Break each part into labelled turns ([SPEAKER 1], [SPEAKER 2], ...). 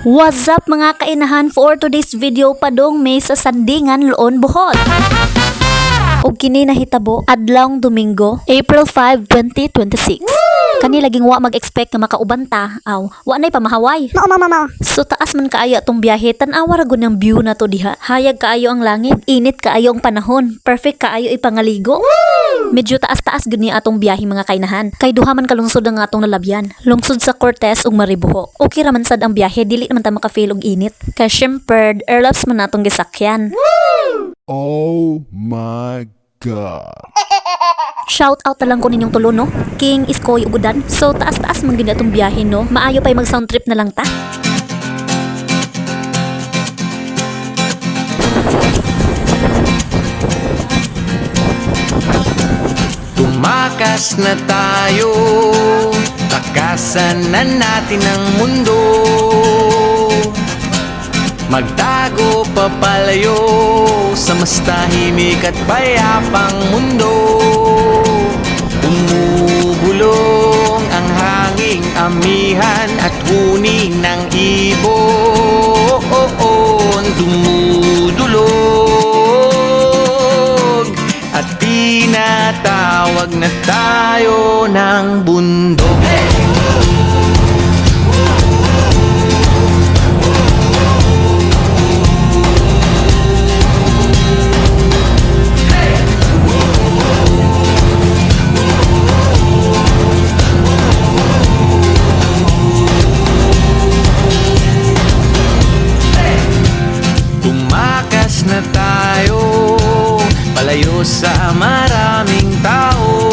[SPEAKER 1] What's up mga kainahan, for today's video padong may sa Sandingan, Loon, Bohol. Og kini nahitabo adlawng Domingo, April 5, 2026. Kani laging wa mag-expect nga makaubanta, wa nay pamahaway.
[SPEAKER 2] Mao.
[SPEAKER 1] So taas man kaayo atong biyahe, tan-awa ra gud ang view na to diha. Hayag kaayo ang langit, init kaayo ang panahon, perfect kaayo ipangaligo. Medyo taas-taas gud ni atong biyahe mga kainahan. Kay duha man kalungsod ang atong nalabyan. Lungsod sa Cortez ug Maribojo. Okay ra man sad ang biyahe, dili naman ta maka-feel og init. Kay syempre, airlaps man atong gisakyan.
[SPEAKER 3] Oh my God.
[SPEAKER 1] Shout out na lang ko ninyong tulo, no? King, Iskoy, Ugudan. So, taas-taas man gina itong biyahe, no? Maayo pa'y mag-sound trip na lang ta.
[SPEAKER 4] Tumakas na tayo, takasan na natin ang mundo. Magtago papalayo sa mas tahimik at payapang mundo. Umubulong ang hanging amihan at huni ng ibon. Dumudulog at tinatawag na tayo ng bundok. Tumakas na tayo, palayo sa maraming tao.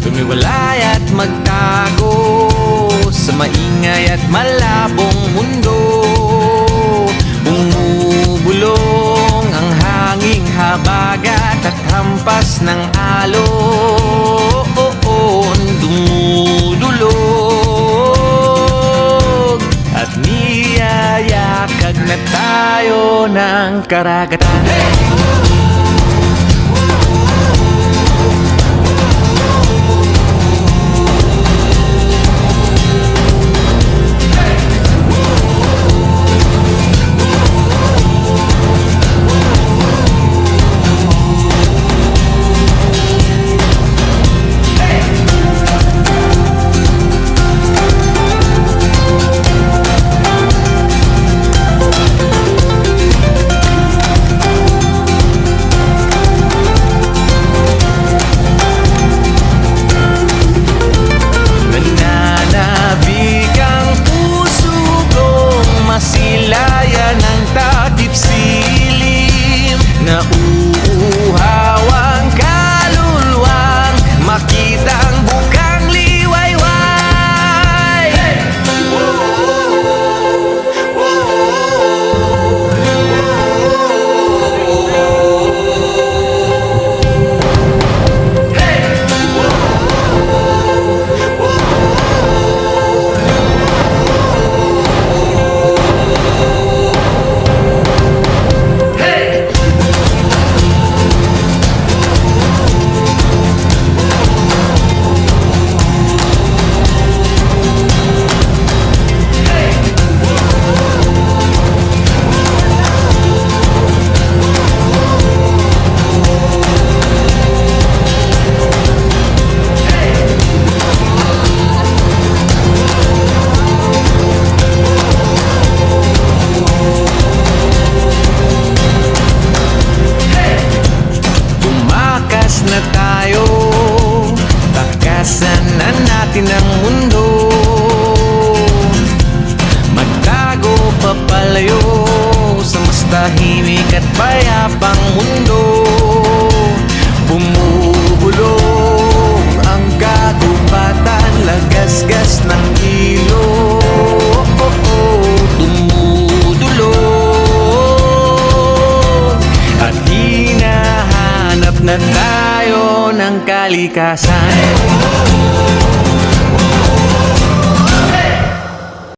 [SPEAKER 4] Tumiwalay at magtago sa maingay at malabong mundo. Bumubulong ang hanging habagat at hampas ng alon. Dumudulog at niyayakag na tayo ng karagatan. Masilayan ng takip silim na uuhaw ang kaluluwang makitang bukang liwayway. Hey! Na tayo, takasan na natin ang mundo. Magtago papalayo sa mas tahimik at payapang mundo. Bumubulong ang kagubatan, lagasgas ng ilog. Dumudulog at hinahanap na tayo ng kalikasan.